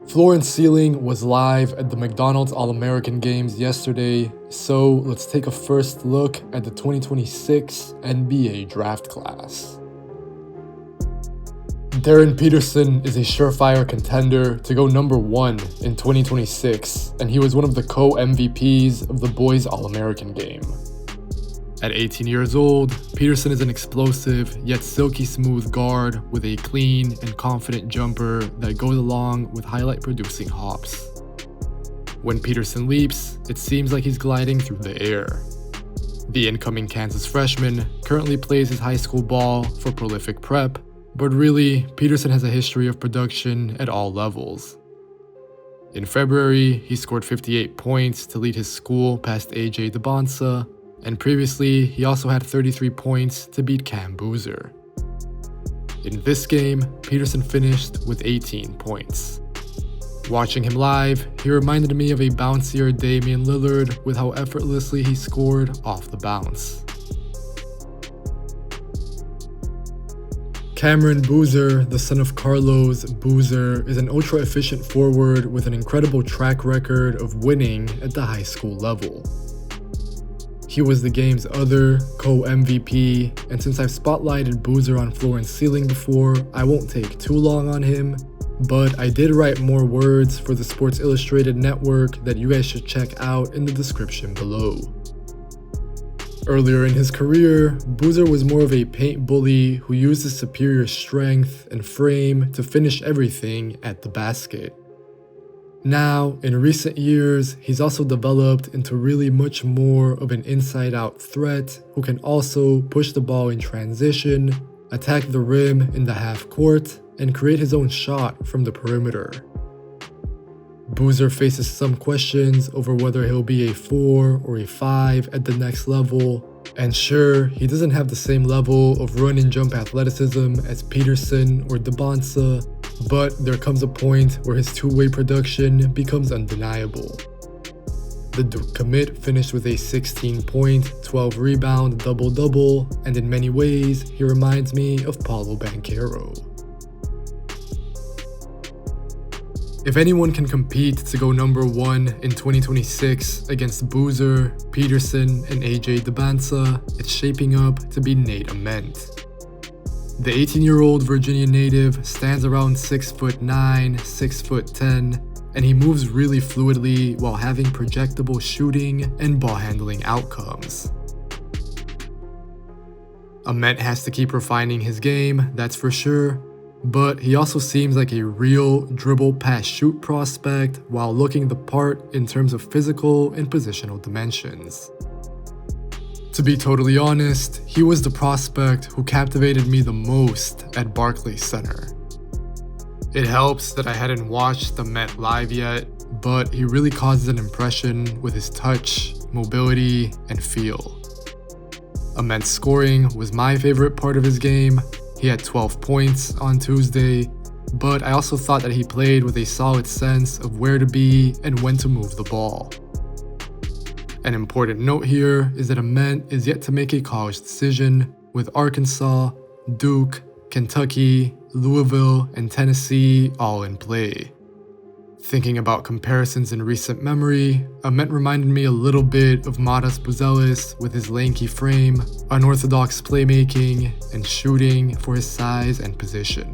Floor and Ceiling was live at the McDonald's All-American Games yesterday, so let's take a first look at the 2026 NBA draft class. Darryn Peterson is a surefire contender to go number 1 in 2026, and he was one of the co-MVPs of the boys All-American game. At 18 years old, Peterson is an explosive yet silky smooth guard with a clean and confident jumper that goes along with highlight-producing hops. When Peterson leaps, it seems like he's gliding through the air. The incoming Kansas freshman currently plays his high school ball for prolific prep, but really, Peterson has a history of production at all levels. In February, he scored 58 points to lead his school past AJ Dybantsa, and previously, he also had 33 points to beat Cam Boozer. In this game, Peterson finished with 18 points. Watching him live, he reminded me of a bouncier Damian Lillard with how effortlessly he scored off the bounce. Cameron Boozer, the son of Carlos Boozer, is an ultra-efficient forward with an incredible track record of winning at the high school level. He was the game's other co-MVP, and since I've spotlighted Boozer on Floor and Ceiling before, I won't take too long on him, but I did write more words for the Sports Illustrated network that you guys should check out in the description below. Earlier in his career, Boozer was more of a paint bully who used his superior strength and frame to finish everything at the basket. Now, in recent years, he's also developed into really much more of an inside-out threat who can also push the ball in transition, attack the rim in the half court, and create his own shot from the perimeter. Boozer faces some questions over whether he'll be a 4 or a 5 at the next level, and sure, he doesn't have the same level of run and jump athleticism as Peterson or Dybantsa, but there comes a point where his two-way production becomes undeniable. The Duke commit finished with a 16-point, 12-rebound double-double, and in many ways, he reminds me of Paolo Banchero. If anyone can compete to go number 1 in 2026 against Boozer, Peterson, and AJ Dybantsa, it's shaping up to be Nate Ament. The 18-year-old Virginia native stands around 6'9", 6'10", and he moves really fluidly while having projectable shooting and ball handling outcomes. Ament has to keep refining his game, that's for sure, but he also seems like a real dribble pass shoot prospect while looking the part in terms of physical and positional dimensions. To be totally honest, he was the prospect who captivated me the most at Barclays Center. It helps that I hadn't watched Ament live yet, but he really causes an impression with his touch, mobility, and feel. Ament's scoring was my favorite part of his game. He had 12 points on Tuesday, but I also thought that he played with a solid sense of where to be and when to move the ball. An important note here is that Ament is yet to make a college decision, with Arkansas, Duke, Kentucky, Louisville, and Tennessee all in play. Thinking about comparisons in recent memory, Ament reminded me a little bit of Matas Buzelis with his lanky frame, unorthodox playmaking, and shooting for his size and position.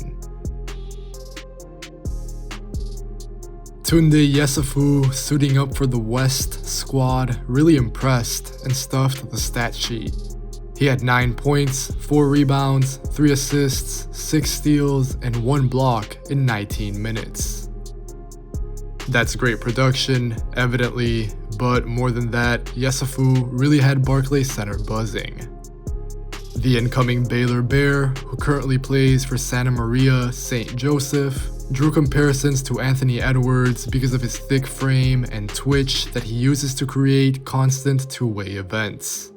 Tounde Yessoufou, suiting up for the West squad, really impressed and stuffed the stat sheet. He had 9 points, 4 rebounds, 3 assists, 6 steals, and 1 block in 19 minutes. That's great production, evidently, but more than that, Yessoufou really had Barclays Center buzzing. The incoming Baylor Bear, who currently plays for Santa Maria St. Joseph, drew comparisons to Anthony Edwards because of his thick frame and twitch that he uses to create constant two-way events.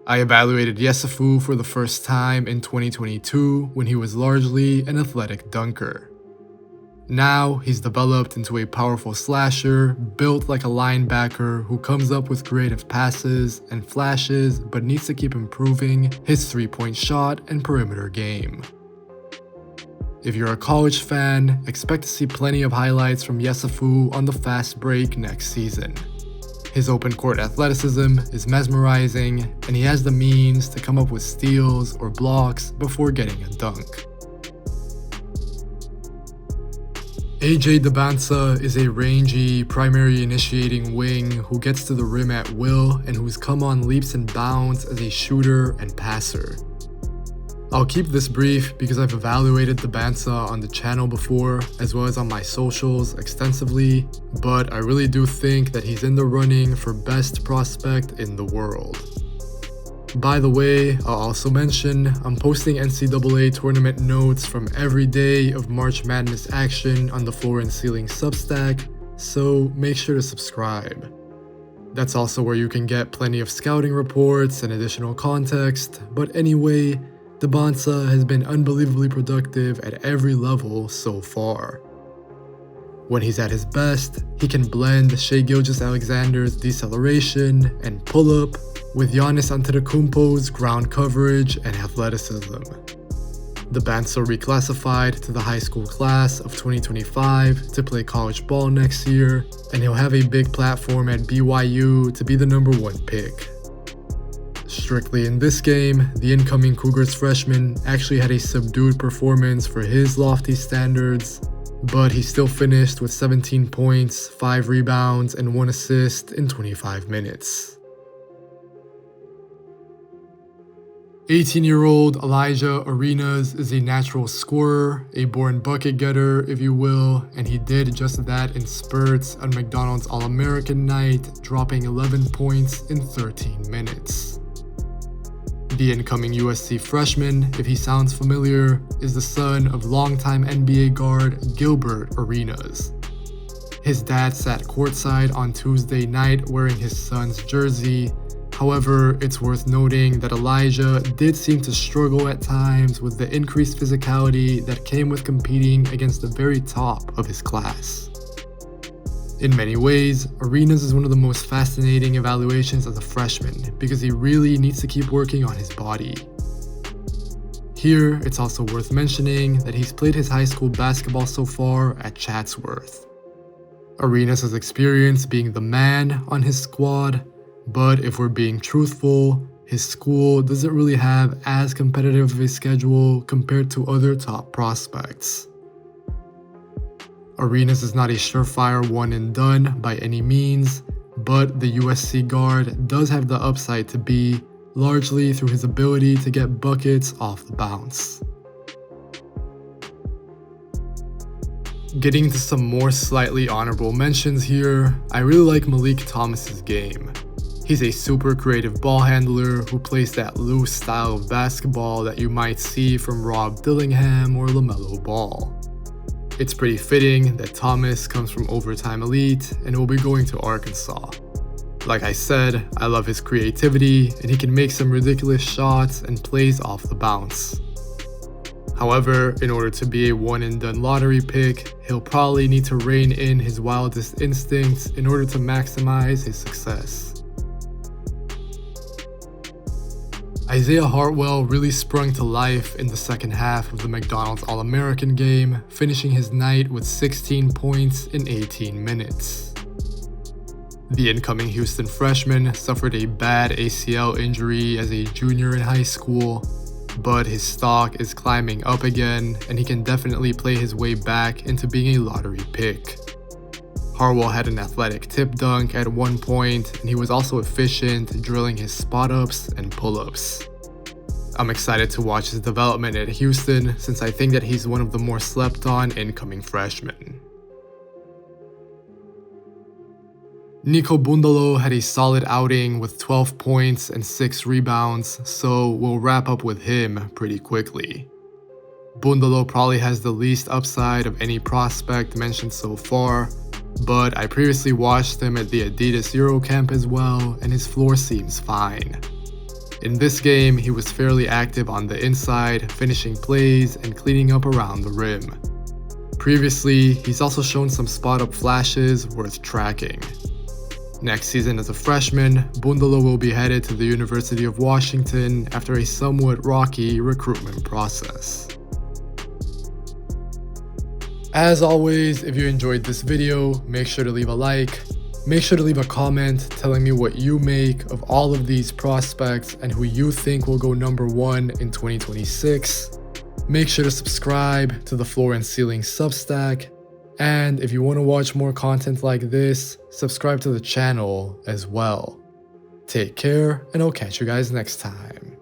I evaluated Yessoufou for the first time in 2022 when he was largely an athletic dunker. Now, he's developed into a powerful slasher, built like a linebacker who comes up with creative passes and flashes but needs to keep improving his three-point shot and perimeter game. If you're a college fan, expect to see plenty of highlights from Yessoufou on the fast break next season. His open court athleticism is mesmerizing, and he has the means to come up with steals or blocks before getting a dunk. AJ Dybantsa is a rangy, primary initiating wing who gets to the rim at will and who's come on leaps and bounds as a shooter and passer. I'll keep this brief because I've evaluated Dybantsa on the channel before, as well as on my socials extensively, but I really do think that he's in the running for best prospect in the world. By the way, I'll also mention I'm posting NCAA tournament notes from every day of March Madness action on the Floor and Ceiling Substack, so make sure to subscribe. That's also where you can get plenty of scouting reports and additional context, but anyway, Dybantsa has been unbelievably productive at every level so far. When he's at his best, he can blend Shai Gilgeous-Alexander's deceleration and pull-up with Giannis Antetokounmpo's ground coverage and athleticism. Dybantsa reclassified to the high school class of 2025 to play college ball next year, and he'll have a big platform at BYU to be the #1 pick. Strictly in this game, the incoming Cougars freshman actually had a subdued performance for his lofty standards, but he still finished with 17 points, 5 rebounds, and 1 assist in 25 minutes. 18-year-old Alijah Arenas is a natural scorer, a born bucket getter if you will, and he did just that in spurts on McDonald's All-American night, dropping 11 points in 13 minutes. The incoming USC freshman, if he sounds familiar, is the son of longtime NBA guard Gilbert Arenas. His dad sat courtside on Tuesday night wearing his son's jersey. However, it's worth noting that Alijah did seem to struggle at times with the increased physicality that came with competing against the very top of his class. In many ways, Arenas is one of the most fascinating evaluations as a freshman because he really needs to keep working on his body. Here, it's also worth mentioning that he's played his high school basketball so far at Chatsworth. Arenas has experience being the man on his squad, but if we're being truthful, his school doesn't really have as competitive of a schedule compared to other top prospects. Arenas is not a surefire one and done by any means, but the USC guard does have the upside to be, largely through his ability to get buckets off the bounce. Getting into some more slightly honorable mentions here, I really like Meleek Thomas's game. He's a super creative ball handler who plays that loose style of basketball that you might see from Rob Dillingham or LaMelo Ball. It's pretty fitting that Thomas comes from Overtime Elite and will be going to Arkansas. Like I said, I love his creativity and he can make some ridiculous shots and plays off the bounce. However, in order to be a one-and-done lottery pick, he'll probably need to rein in his wildest instincts in order to maximize his success. Isiah Harwell really sprung to life in the second half of the McDonald's All-American game, finishing his night with 16 points in 18 minutes. The incoming Houston freshman suffered a bad ACL injury as a junior in high school, but his stock is climbing up again and he can definitely play his way back into being a lottery pick. Harwell had an athletic tip dunk at one point, and he was also efficient drilling his spot-ups and pull-ups. I'm excited to watch his development at Houston since I think that he's one of the more slept-on incoming freshmen. Niko Bundalo had a solid outing with 12 points and 6 rebounds, so we'll wrap up with him pretty quickly. Bundalo probably has the least upside of any prospect mentioned so far, but I previously watched him at the Adidas Eurocamp as well, and his floor seems fine. In this game, he was fairly active on the inside, finishing plays and cleaning up around the rim. Previously, he's also shown some spot-up flashes worth tracking. Next season as a freshman, Bundalo will be headed to the University of Washington after a somewhat rocky recruitment process. As always, if you enjoyed this video, make sure to leave a like. Make sure to leave a comment telling me what you make of all of these prospects and who you think will go #1 in 2026. Make sure to subscribe to the Floor and Ceiling Substack. And if you want to watch more content like this, subscribe to the channel as well. Take care, and I'll catch you guys next time.